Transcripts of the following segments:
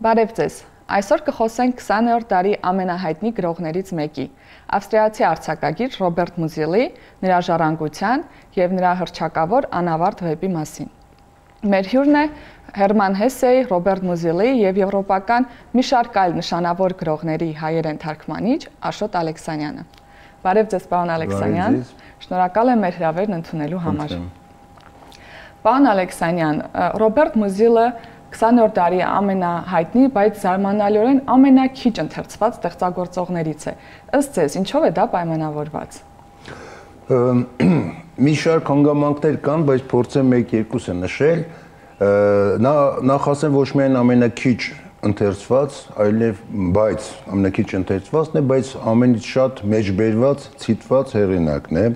Բարև ձեզ։ Այսօր կխոսենք 20-րդ դարի ամենահայտնի գրողներից մեկի, ավստրիացի արձակագիր Ռոբերտ Մուզիլի, նրա ժառանգության և նրա հռչակավոր անավարտ վեպի մասին։ Մեր հյուրն է Հերման Հեսեի, Ռոբերտ Մուզիլի և եվրոպական մի շարք այլ նշանավոր գրողների հայերեն թարգմանիչ Աշոտ Ալեքսանյանը։ Բարև ձեզ, պարոն Ալեքսանյան, շնորհակալ եմ մեր հրավերն ընդունելու համար։ Պարոն Ալեքսանյան, Ռոբերտ Մուզիլը 20-րդ դարի ամենահայտնի, բայց զարմանալիորեն ամենաքիչ ընթերցված ստեղծագործողներից է։ Ըստ ձեզ, ինչով է դա պայմանավորված։ Մի շարք հանգամանքներ կան, բայց փորձեմ 1-2-ը նշել։ Նախ ասեմ, ոչ միայն ամենաքիչ ընթերցված, այլև բայց ամենաքիչ ընթերցվածն է, բայց ամենից շատ մեջբերված, ցիտված հեղինակն է։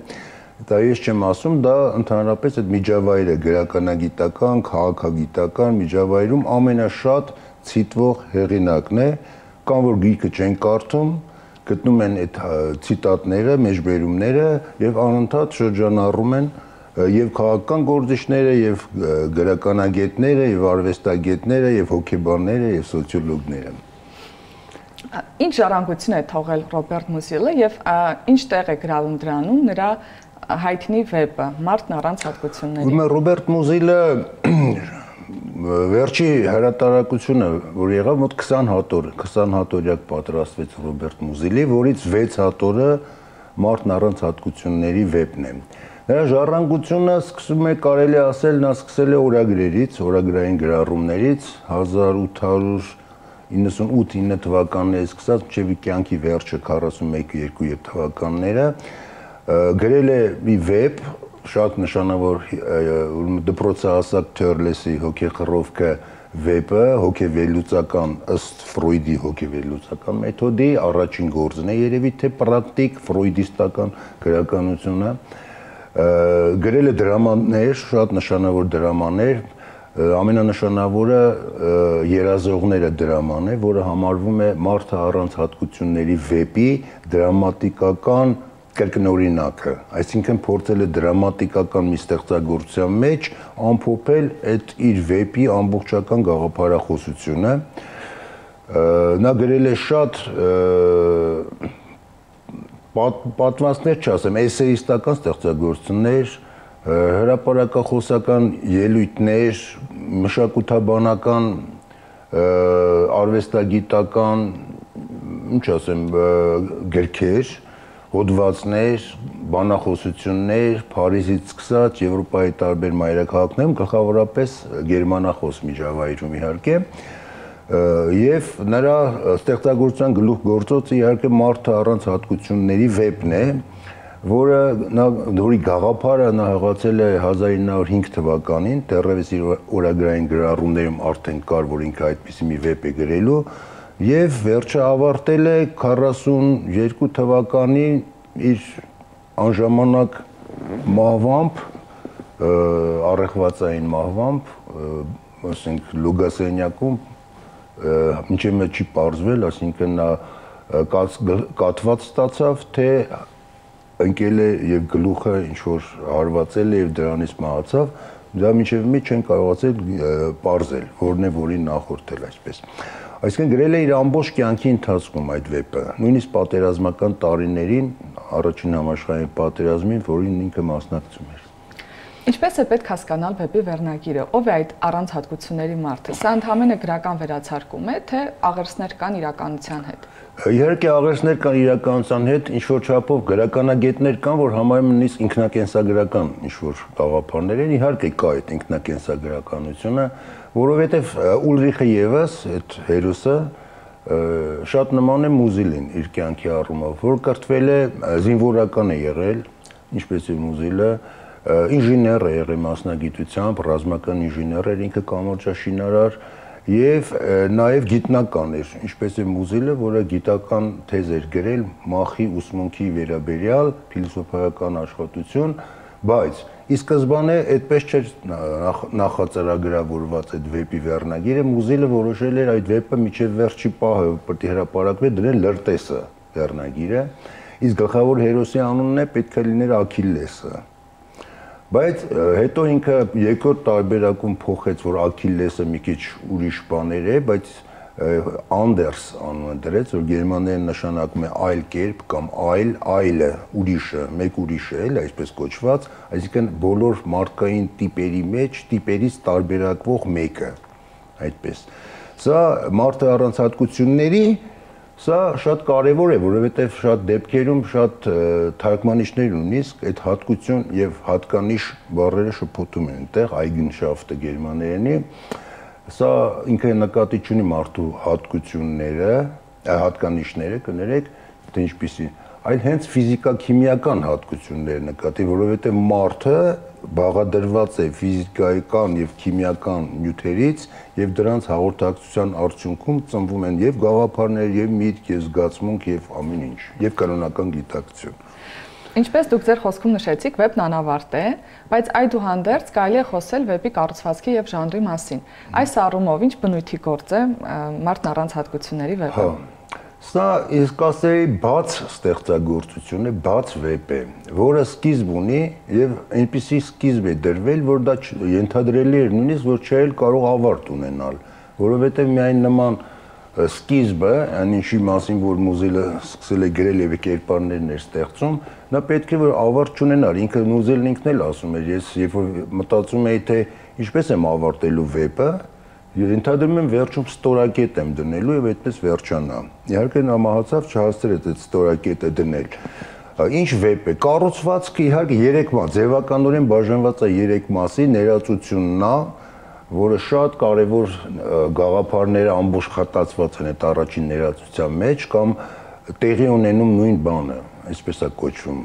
Դա ես չեմ ասում, դա ընդհանրապես այդ միջավայրը գրականագիտական, քաղաքագիտական միջավայրում ամենաշատ ցիտվող հեղինակն է, կամ որ գիրքը չեն կարդում, գտնում են այդ ցիտատները, մեջբերումները եւ անընդհատ շրջանառում են եւ քաղաքական գործիչները եւ գրականագետները եւ արվեստագետները եւ հոգեբանները եւ սոցիոլոգները։ Ինչ ժառանգություն է թողել Ռոբերտ Մուզիլը եւ ինչ տեղ է գրավում դրանում նրա հայտնի վեպը Մարդն առանց հատկությունների։ Ռոբերտ Մուզիլը վերջի հրատարակությունը, որ եղավ, մոտ 20 հատորյակ պատրաստվեց Ռոբերտ Մուզիլի, որից 6 հատորը Մարդն առանց հատկությունների վեպն է։ Նրա ժառանգությունը սկսում է, կարելի ասել, նա սկսել է օրագրերից, օրագրային գրառումներից 1898-9 թվականներից սկսած մինչև կյանքի վերջը 41-2 թվականները գրել է մի վեպ, շատ նշանավոր դպրոցահասակ Թյորլեսի հոգեխռովքը վեպը, հոգեվերլուծական ըստ Ֆրոյդի հոգեվերլուծական մեթոդի առաջին գործն է, երևի թե պրակտիկ ֆրոյդիստական գրականությունը, գրել է դրամաներ, շատ նշանավոր դրամաներ, ամենանշանավորը Երազողները դրաման է, որը համարվում է Մարդը առանց հատկությունների վեպի դրամատիկական կրկնօրինակը, այսինքն փորձել է դրամատիկական մի ստեղծագործության մեջ ամփոփել այդ իր վեպի ամբողջական գաղափարախոսությունը։ Նա գրել է շատ պատմվածքներ չասեմ, էսեիստական ստեղծագործություններ, հրապարակախոսական ելույթներ, մշակութաբանական, արվեստագիտական, ինչ ասեմ, գրքեր, հոդվածներ, բանախոսություններ, Փարիզից սկսած Եվրոպայի տարբեր մայրաքաղաքներում, գլխավորապես գերմանախոս միջավայրում իհարկե, եւ նրա ստեղծագործության գլուխգործոցը իհարկե Մարդը առանց հատկությունների վեպն է, որի գաղափարը նա հղացել է 1905 թվականին, դեռևս իր օրագրային գրառումներում արդեն կար, որ ինքը այդպիսի մի վեպ է գրելու, եւ վերջը ավարտել է 42 թվականին իր անժամանակ մահվամբ, առեղվածային մահվամբ, ասենք Լուգասենյակում, մինչև մեծ չի պարզվել, ասինքն նա կաթված ստացավ, թե ընկել է եւ գլուխը ինչ որ հարվածել է եւ դրանից մահացավ, դա մինչև մեծ չեն կարողացել պարզել, որն է որին նախորդել այսպես։ Այսինքն գրել է իր ամբողջ կյանքի ընթացքում այդ վեպը, նույնիսկ պատերազմական տարիներին, առաջին համաշխարհային պատերազմին, որին ինքը մասնակցում էր։ Ինչպես է պետք հասկանալ վեպի վերնագիրը, ով է այդ առանց հատկությունների մարդը։ Սա ընդհանրապես գրական վերացարկում է, թե աղերսներ կան իրականության հետ։ Իհարկե աղերսներ կան իրականության հետ, ինչ որ չափով գրականագետներ կան, որ համարում են նույնիսկ ինքնակենսագրական ինչ որ գաղափարներ են, իհարկե կա այդ ինքնակենսագրականությունը, որովհետև Ուլրիխը եւս, այդ հերոսը, շատ նման է Մուզիլին իր կյանքի առումով, որ կրթվել է, զինվորական է եղել, ինչպես է Մուզիլը, ինժեներ է եղել մասնագիտությամբ, ռազմական ինժեներ էր, ինքը կամրջաշինարար եւ նաեւ գիտնական էր, ինչպես է Մուզիլը, որը գիտական թեզ էր գրել մախի ուսմունքի վերաբերյալ փիլիսոփայական աշխատություն, բայց ի սկզբանե այդպես չէր նախածրագրավորված այդ վեպի վերնագիրը, Մուզիլը որոշել էր այդ վեպը միջև վերջի պահը պետք է հրապարակվի դրել Լրտեսը վերնագիրը, իսկ գլխավոր հերոսի անունն է պետք է լիներ Աքիլլեսը։ Բայց հետո ինքը երկրորդ տարբերակում փոխեց, որ Աքիլլեսը մի քիչ ուրիշ բաներ է, բայց Anders անունը դրեց, որ գերմաներեն նշանակում է այլ կերպ կամ այլը ուրիշը, մեկ ուրիշը էլ այսպես կոչված, այսինքն բոլոր մարդկային տիպերի մեջ տիպերից տարբերակվող մեկը, այդպես։ Սա մարդը առանց հատկությունների, սա շատ կարևոր է, որովհետև շատ դեպքերում շատ թարգմանիչներ նույնիսկ այդ հատկություն եւ հատկանիշ բառերը շփոթում են այնտեղ Eigenschaft գերմաներենի Սա ինքը նկատի չունի մարդու հատկությունները, հատկանիշները, կներեք, թե ինչպիսի, այլ հենց ֆիզիկա-քիմիական հատկությունները նկատի, որովհետև մարդը բաղադրված է ֆիզիկայական եւ քիմիական նյութերից եւ դրանց հաղորդակցության արդյունքում ծնվում են եւ գաղափարներ, եւ միտք, եւ զգացմունք, եւ ամեն ինչ, եւ կանոնական գիտակցություն։ Ինչպես դուք ձեր խոսքում նշեցիք, վեբն անավարտ է, բայց այդուհանդերձ կարելի է խոսել վեբի կառուցվածքի եւ ժանրի մասին։ Այս առումով ինչ բնույթի գործ է մարդն առանց հատկությունների վեբը։ Սա իսկ ասեի բաց ստեղծագործություն է, բաց վեբ է, որը սկիզբ ունի եւ այնպիսի սկիզբ է դրվել, որ դա ենթադրելի է նույնիսկ որ չէ կարող ավարտ ունենալ, որովհետեւ միայն նման սկիզբը, այն ինչի մասին որ Մոզիլը սկսել է գրել եւ կերպարներն էր ստեղծում, նա պետք է որ ավարտ չունենար, ինքը Մոզիլն ինքն էլ ասում էր, ես երբ որ մտածում էի թե ինչպես եմ ավարտելու վեբը, ենթադրում եմ վերջում ստորակետ եմ դնելու եւ այդպես վերջանա։ Իհարկե նա մահացավ, չհասցրեց այդ ստորակետը դնել։ Ինչ վեբ է, կառուցվածքը իհարկե 3 մաս, ձևականորեն բաժանված է 3 մասի, ներածությունն է, որը շատ կարևոր գաղափարները ամբողջատացված են այդ առաջին ներածության մեջ կամ տեղի ունենում նույն բանը, այսպես է կոչվում,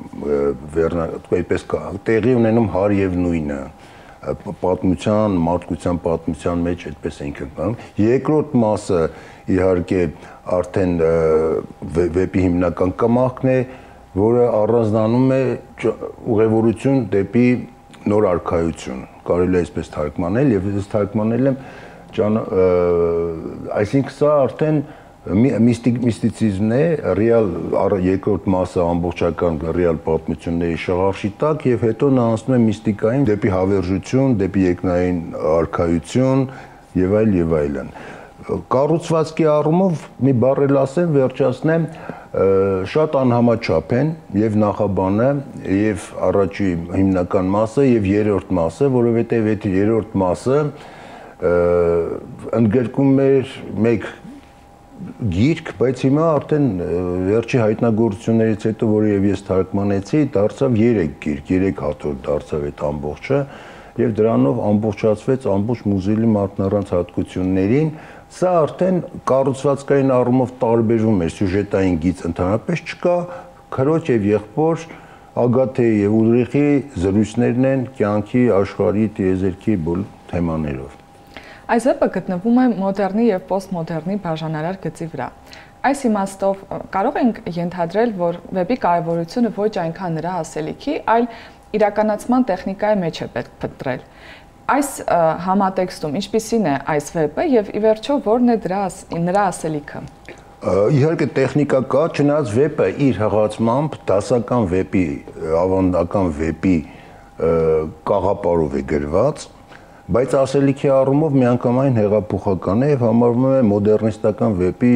այդպես տեղի ունենում հար եւ նույնը, պատմության, մարդկության պատմության մեջ այդպես ենք ընկնում։ Երկրորդ մասը իհարկե արդեն վեբի հիմնական կամախքն է, որը առանձնանում է ուղևորություն դեպի նոր արքայություն, կարելի է այսպես թարգմանել եւ ես թարգմանել եմ այսինքն սա արդեն միստիցիզմն է, ռեալ երկրորդ մասը ամբողջական ռեալ պատմությունների շղարշի տակ եւ հետո նա անցնում է միստիկային դեպի հավերժություն, դեպի երկնային արքայություն եւ այլն։ Կառուցվածքի առումով մի բառ էլ ասեմ, վերջացնեմ, շատ անհամաչափ են եւ նախաբանը եւ առաջի հիմնական մասը եւ երրորդ մասը, որովհետեւ այդ երրորդ մասը ընդգրկում էր մեկ գիրք, բայց հիմա արդեն վերջի հայտնագործություններից հետո, որը եւ ես թարգմանեցի, դարձավ 3 գիրք, 3 հատոր դարձավ այդ ամբողջը եւ դրանով ամբողջացվեց ամբողջ Մոզիլի մարդն հատկություններին։ Սա արդեն կառուցվածքային առումով տարբերվում է սյուժետային գիծ ընդհանրապես չկա, քրոջ եւ եղբոր Ագաթեի եւ Ուլրիխի զրույցներն են կյանքի, աշխարհի, տիեզերքի բոլոր թեմաներով։ Այս վեպը գտնվում է մոդեռնի եւ պոստմոդեռնի բաժանարար գծի վրա։ Այս իմաստով կարող ենք ենթադրել, որ վեբի կարևորությունը ոչ այնքան նրա ասելիքի, այլ իրականացման տեխնիկայի մեջ է պետք փնտրել։ Այս համատեքստում ինչպիսին է այս վեպը եւ ի վերջո որն է նրա ասելիքը։ Իհարկե տեխնիկա կա, չնայած վեպը իր հղացմամբ դասական վեպի, ավանդական վեպի կաղապարով է գրված, բայց ասելիքի առումով միանգամայն հեղափոխական է եւ համարվում է մոդեռնիստական վեպի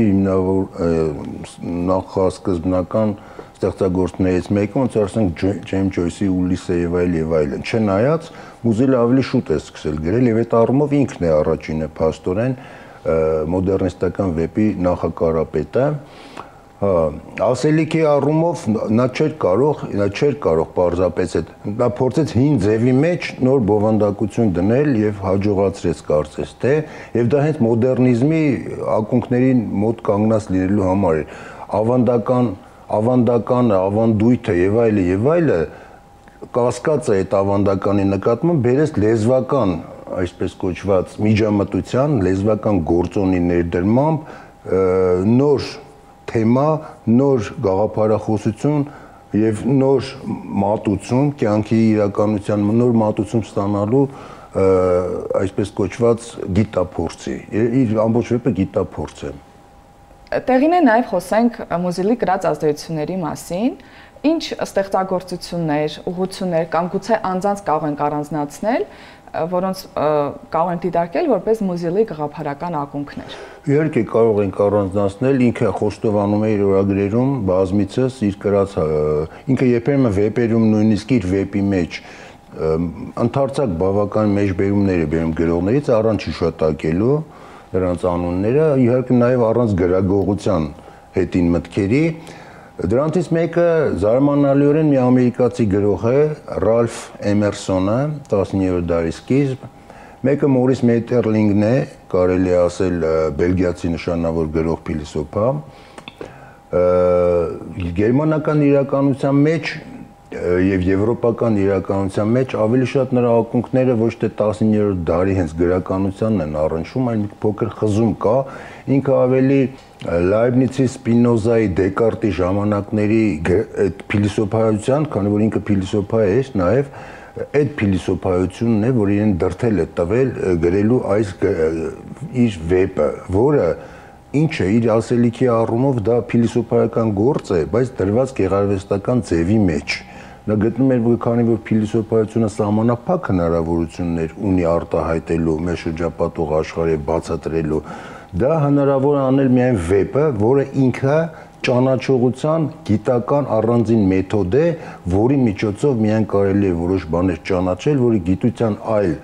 նախասկզբնական ստեղծագործներից մեկը, ոնց ասենք Ջեյմս Ջոյսի Ուլիսը եւ այլն, չնայած Մոզիլը ավելի շուտ է սկսել գրել եւ այդ առումով ինքն է առաջինը փաստորեն մոդեռնիստական վեպի նախակարապետը։ Ասելիքի առումով նա չէր կարող պարզապես նա փորձեց հին ձևի մեջ նոր բովանդակություն դնել եւ հաջողացրեց կարծես թե եւ դա հենց մոդեռնիզմի ակունքներին մոտ կանգնած լինելու համար էր ավանդականը, ավանդույթը եւ այլը կասկածը այդ ավանդականի նկատմամբ բերեց լեզվական, այսպես կոչված միջամտության, լեզվական գործոնի ներդրմամբ նոր թեմա, նոր գաղափարախոսություն եւ նոր մատուցում, կյանքի իրականության նոր մատուցում ստանալու այսպես կոչված գիտափորձի։ Իր ամբողջ վեպը գիտափորձ է։ Տեղին է նաև խոսենք Մոզիլի կրած ազդեցությունների մասին, Ինչ ստեղծագործություններ, ուղղություններ կամ գուցե անձանց կարող ենք առանձնացնել, որոնց կարող են դիտարկել որպես Մուզիլի գաղափարական ակունքներ։ Իհարկե կարող ենք առանձնացնել, ինքը խոստովանում է իր օրագրերում բազմիցս իր կրած, ինքը երբեմն վեպերում նույնիսկ իր վեպի մեջ ընդարձակ բավական մեջբերումներ է բերում գրողներից առանց հիշատակելու նրանց անունները, իհարկե նաև առանց գրագողության հետին մտքերի։ Դրանցից մեկը զարմանալիորեն մի ամերիկացի գրող է, Ռալֆ Էմերսոնը, 19-րդ դարի սկիզբ, մեկը Մորիս Մեյտերլինգն է, կարելի է ասել բելգիացի նշանավոր գրող փիլիսոփա։ Գերմանական իրականության մեջ եւ եվրոպական իրականության մեջ ավելի շատ նրա ակունքները ոչ թե 19-րդ դարի հենց գրականությանն են առնչվում, այլ մի փոքր խզում կա, ինքը ավելի Լայբնիցի, Սպինոզայի, Դեկարտի ժամանակների այդ փիլիսոփայության, քանի որ ինքը փիլիսոփա է, նաեւ այդ փիլիսոփայությունն է, որ իրեն դրթել է տվել գրելու այս իր վեպը, որը ինչ է իր ասելիքի առումով դա փիլիսոփայական գործ է, բայց դրված գեղարվեստական ձևի մեջ։ Նա գտնում էր, որ քանի որ փիլիսոփայությունը սահմանափակ հնարավորություններ ունի արտահայտելու մեր շրջապատող աշխարհը բացատրելու, դա հնարավոր է անել միայն վեպը, որը ինքը ճանաչողության գիտական առանձին մեթոդ է, որի միջոցով միայն կարելի է որոշ բաներ ճանաչել, որի գիտության այլ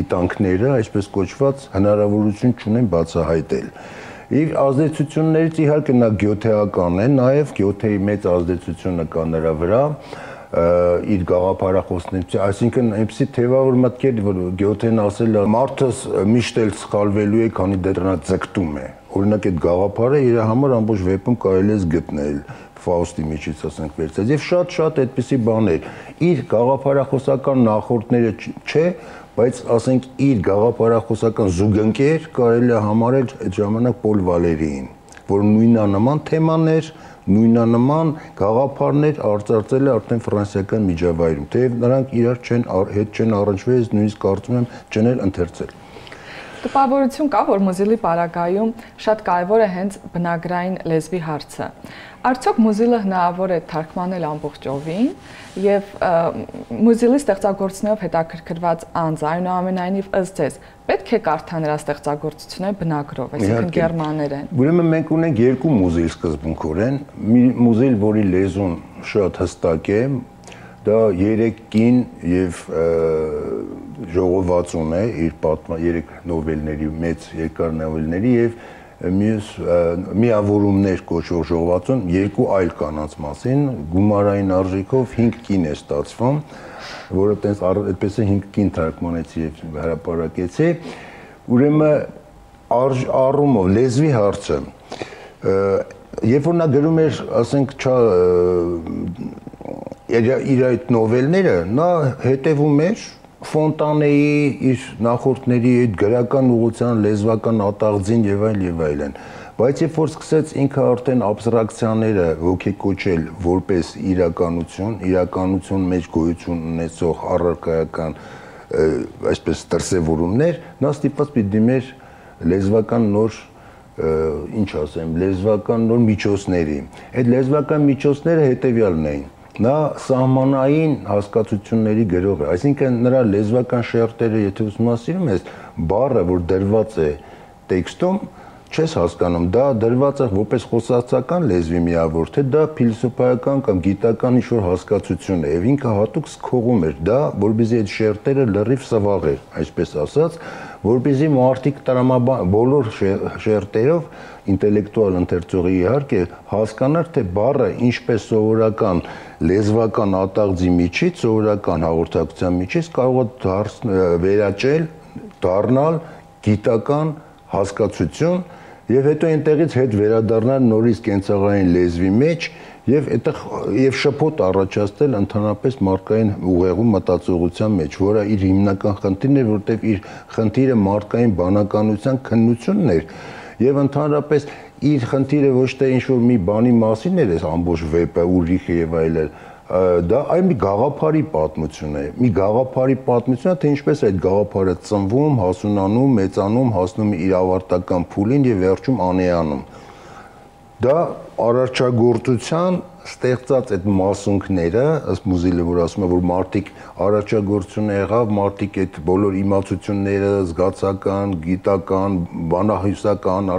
գիտանքները, այսպես կոչված, հնարավորություն չունեն բացահայտել։ Իր ազդեցություններից իհարկե նա գյոթեական է, նաև գյոթեի մեծ ազդեցությունը կա նրա վրա, իր գաղափարախոսներից, այսինքն այնպեսի թևավոր մտքեր, որ Գյոթեն ասել է մարդս միշտ էլ սխալվելու է, քանի դեռ ձգտում է։ Օրինակ այդ գաղափարը իր համար ամբողջ վեպում կարելի է գտնել Ֆաուստի միջից ասենք վերցած եւ շատ այդպիսի բաներ։ Իր գաղափարախոսական նախորդները չէ, բայց ասենք իր գաղափարախոսական զուգընկեր կարելի է համարել այդ ժամանակ Պոլ Վալերիին, որ նույնանման թեմաներ նույնանման գաղափարներ արծարծել է արդեն ֆրանսիական միջավայրում, թեև նրանք իրար հետ չեն առնչվել, նույնիսկ կարծում եմ չեն էլ ընթերցել։ Տպավորություն կա, որ Մուզիլի պարագայում շատ կարևոր է հենց բնագրային լեզվի հարցը։ Արդյոք Մուզիլը հնարավոր է թարգմանել ամբողջովին եւ Մուզիլի ստեղծագործությունով հետաքրքրված անձ, այնուամենայնիվ ըստ ձեզ, պետք է կարդա նրա ստեղծագործությունները բնագրով, այսինքն գերմաներեն։ Ուրեմն մենք ունենք երկու Մուզիլ սկզբունքորեն, մի Մուզիլ, որի լեզուն շատ հստակ է, դա 3 կին եւ ժողովածուն է իր 3 նովելների, մեծ երկար նովելների եւ մյուս միավորումներ կոչվող ժողովածուն 2 այլ կանանց մասին, գումարային արժեքով 5 կին է ստացվում, որը տենց այդպես է 5 կին թարգմանեցի եւ հրապարակեցի։ Ուրեմն առումով լեզվի հարցը երբ որ նա գրում էր, ասենք, իր այդ նովելները, նա հետևում էր Ֆոնտանեի իր նախորդների այդ գրական ուղղության լեզվական ատաղձին եւ այլն, բայց երբ որ սկսեց ինքը արդեն աբստրակցիաները ոգեկոչել որպես իրականություն մեջ գոյություն ունեցող առարկայական այսպես դրսևորումներ, նա ստիպված պիտի դիմեր լեզվական նոր ինչ ասեմ, լեզվական նոր միջոցների։ Այդ լեզվական միջոցները հետևյալն էին։ Նա սահմանային հասկացությունների գրող է, այսինքն նրա լեզվական շերտերը, եթե ուսումնասիրում ես, բառը, որ դրված է տեքստում, չես հասկանում, դա դրված է որպես խոսակցական լեզվի միավոր, թե դա փիլիսոփայական կամ գիտական ինչ-որ հասկացություն է, եւ ինքը հատուկ սքողում էր դա, որպեսզի այդ շերտերը լրիվ սվաղեր, այսպես ասած, որպեսզի մարդիկ բոլոր շերտերով ինտելեկտուալ ընթերցողի իհարկե հասկանար, թե բառը ինչպես սովորական լեզվական ատաղձի միջից, սովորական հաղորդակցության միջից կարող է վերաճել, դառնալ գիտական հասկացություն եւ հետո այնտեղից հետ վերադառնալ նորից կենցաղային լեզվի մեջ եւ շփոթ առաջացնել ընդհանրապես մարդկային ուղեղում մտածողության մեջ, որը իր հիմնական խնդիրն է, որտեղ իր խնդիրը մարդկային բանականության քննությունն էր եւ ընդհանրապես իր խնդիրը ոչ թե ինչ-որ մի բանի մասին էր, ամբողջ վեպը, ուրիխը եւ այլն, դա այլ մի գաղափարի պատմություն է, մի գաղափարի պատմություն է, թե ինչպես այդ գաղափարը ծնվում, հասունանում, մեծանում, հասնում իր ավարտական փուլին եւ վերջում անեանում։ Դա արարչագործության ստեղծած այդ մասունքները, ըստ Մուզիլը, որ ասում է, որ մարդիկ արարչագործությունը եղավ, մարդիկ այդ բոլոր իմացությունները, զգացական, գիտական, բանահյուսական,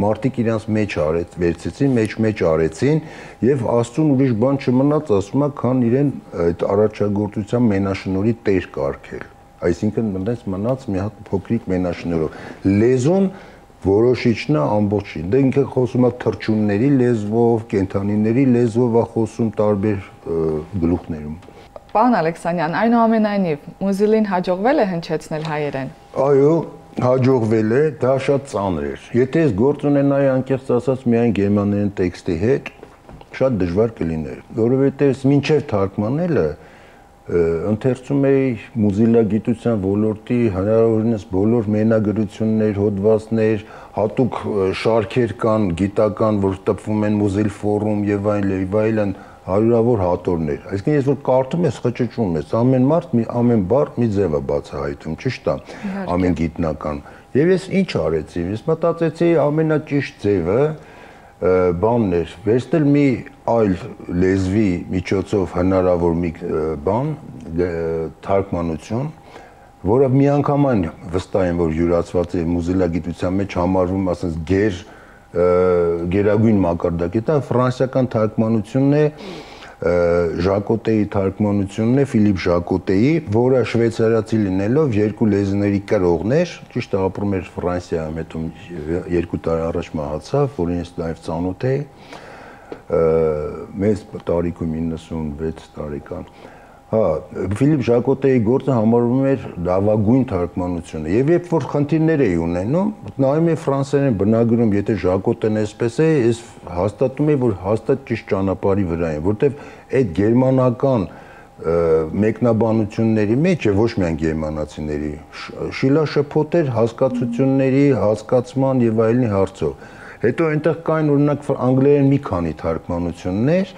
մարդիկ իրենց մեջ վերցեցին, մեջ արեցին եւ Աստծուն ուրիշ բան չմնաց, ասում է, քան իրեն այդ արարչագործության մենաշնորհի տեր կարգել։ Այսինքն մնաց մի հատ փոքրիկ մենաշնորհով։ Լեզուն որոշիչն է ամբողջին։ Դա ինքը խոսում է թռչունների լեզվով, կենդանիների լեզվով է խոսում տարբեր գլուխներում։ Պարոն Ալեքսանյան, այնուամենայնիվ Մուզիլին հաջողվել է հնչեցնել հայերեն։ Այո, հաջողվել է, դա շատ ծանր էր։ Եթե ես գործ ունենայի անկեղծ ասած միայն գերմաներեն տեքստի հետ, շատ դժվար կլիներ, որովհետև մինչև թարգմանելը ընթերցում էի մուզիլագիտության ոլորտի հնարավորինս բոլոր մենագրություններ, հոդվածներ, հատուկ շարքեր կան գիտական, որ տպվում են Մուզիլ ֆորում եւ այլն, հարյուրավոր հատորներ։ Այսինքն ես որ կարդում ես, խճճում ես, ամեն մարդ ամեն բառ մի ձև է բացահայտում, ճիշտ է, ամեն գիտնական։ Եվ ես ինչ արեցի, ես մտածեցի ամենաճիշտ ձևը բանն էր, վերցնել մի այլ լեզվի միջոցով հնարավոր մի բան, թարգմանություն, որը միանգամայն վստահ եմ, որ յուրացված է մուզիլագիտության մեջ համարվում, ասենք գերագույն մակարդակի, դա ֆրանսիական թարգմանությունն է, Ժակոտեի թարգմանությունն է, Ֆիլիպ Ժակոտեի, որը շվեյցարացի լինելով երկու լեզուների կրողն էր, ճիշտ է ապրում էր Ֆրանսիայում, հետո 2 տարի առաջ մահացավ, որին ես նաև ծանոթ էի, մեծ տարիքում 96 տարեկան։ Հա, Ֆիլիպ Ժակոտեի գործը համարվում էր լավագույն թարգմանությունը։ Եվ երբ որ խնդիրներ էի ունենում, նայում էի ֆրանսերեն բնագրում, եթե Ժակոտեն էսպես է, ես հաստատում էի, որ հաստատ ճիշտ ճանապարհի վրա եմ, որտեվ այդ գերմանական մեկնաբանությունների մեջ է ոչ միայն գերմանացիների, շիլաշփոթ էր հասկացությունների, հասկացման եւ այլնի հարցով։ Հետո այնտեղ կային օրինակ անգլերեն մի քանի թարգմանություններ,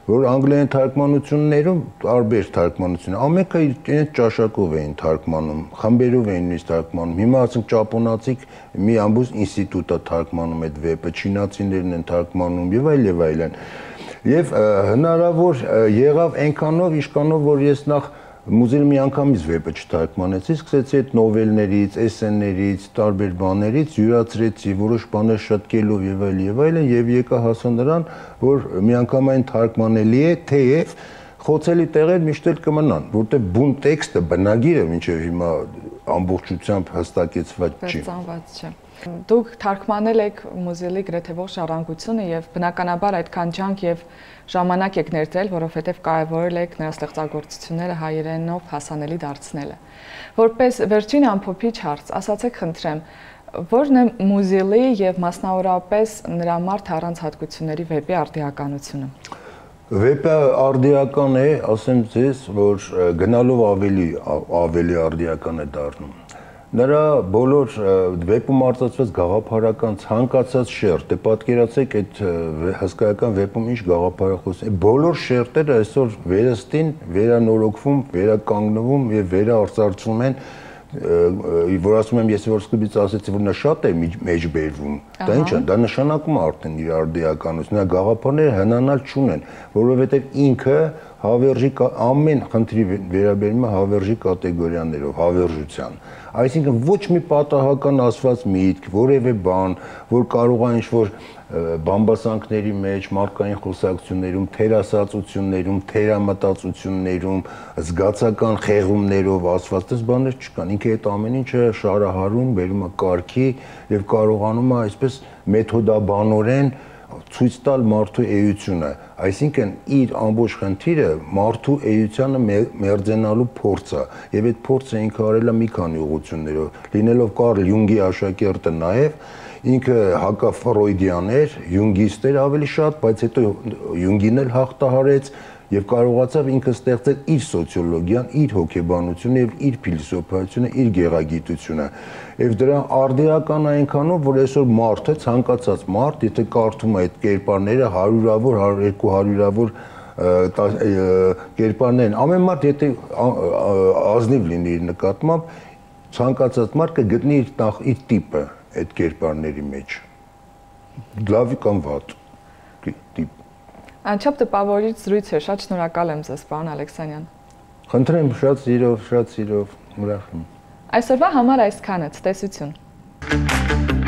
որ անգլերեն թարգմանություններում տարբեր թարգմանություններ, ամենքը իրենց ճաշակով էին թարգմանում, խմբերով էին նույնիսկ թարգմանում։ Հիմա ասենք ճապոնացիք մի ամբողջ ինստիտուտ է թարգմանում այդ վեպը, չինացիներն են թարգմանում եւ այլն։ Եվ հնարավոր եղավ այնքանով, իշքանով, որ ես նախ Մուզիլ մի անգամից վեպը չթարգմանեցի, սկսեցի այդ նովելներից, էսսեներից, տարբեր բաներից, յուրացրեցի, որոշ բաներ շտկելով եւ այլն, եւ եկա հասա նրան, որ միանգամայն թարգմանելի է, թեև խոցելի տեղեր միշտ էլ կմնան, որտեղ բուն տեքստը, բնագիրը մինչև հիմա ամբողջությամբ հստակեցված չի։ Դուք թարգմանել եք Մուզիլի գրեթե ողջ ժառանգությունը եւ բնականաբար այդքան ջանք եւ ժամանակ եք ներդրել, որովհետեւ կարեւորել եք նրա ստեղծագործությունները հայերենով հասանելի դարձնելը։ Որպես վերջին ամփոփիչ հարց, ասացեք խնդրեմ, ո՞րն է Մուզիլի եւ մասնավորապես նրա մարդ առանց հատկությունների վեպի արդիականությունը։ Վեպը արդիական է, ասեմ ձեզ, որ գնալով ավելի արդիական է դառնում։ Նրա բոլոր վեպում արտացված գաղափարական ցանկացած շերտ, պատկերացեք այդ հսկայական վեպում ինչ գաղափարախոս է, բոլոր շերտերը այսօր վերստին վերանորոգվում, վերականգնվում եւ վերաարծարծվում են, որ ասում եմ ես որ սկզբից ասեցի որ նա շատ է մեջբերվում, դա ինչ է, դա նշանակում է արդեն իր արդիականությունը, նա գաղափարները հնանալ չունեն, որովհետեւ ինքը հավերժի ամեն խնդրի վերաբերում է հավերժի կատեգորիաներով, հավերժության։ Այսինքն ոչ մի պատահական ասված միտք, որևէ բան, որ կարող է ինչ-որ բամբասանքների մեջ, մարդկային խոսակցություններում, թերասացություններում, թերամտածություններում, զգացական խեղումներով ասված դες բաներ չկան։ Ինքը այդ ամեն ինչը շարահարում, բերում է կարգի եւ կարողանում է այսպես մեթոդաբանորեն ցույց տալ մարդու էությունը, այսինքն իր ամբողջ խնդիրը մարդու էությանը մերձենալու փորձը, եւ այդ փորձը ինքը արել է մի քանի ուղղություններով, լինելով Կարլ Յունգի աշակերտը նաեւ, ինքը հակաֆրոյդյան էր, յունգիստ էր ավելի շատ, բայց հետո Յունգին էլ հաղթահարեց եւ կարողացավ ինքը ստեղծել իր սոցիոլոգիան, իր հոգեբանությունը եւ իր փիլիսոփայությունը, իր գեղագիտությունը։ Եվ դրա արդիական այնքանով, որ այսօր մարդը, ցանկացած մարդ, եթե կարդում է այդ կերպարները, հարյուրավոր, 200-ավոր կերպարներ, ամեն մարդ եթե ազնիվ լինի իր նկատմամբ, ցանկացած մարդ կգտնի իր տիպը այդ կերպարների մեջ։ Լավ կամ վատ։ տիպ։ Անչափ տպավորիչ զրույց է, շատ շնորհակալ եմ ձեզ, պարոն Ալեքսանյան։ Խնդրեմ, շատ սիրով, ուրախ եմ։ Այսօրվա համար այսքանը, ցտեսություն։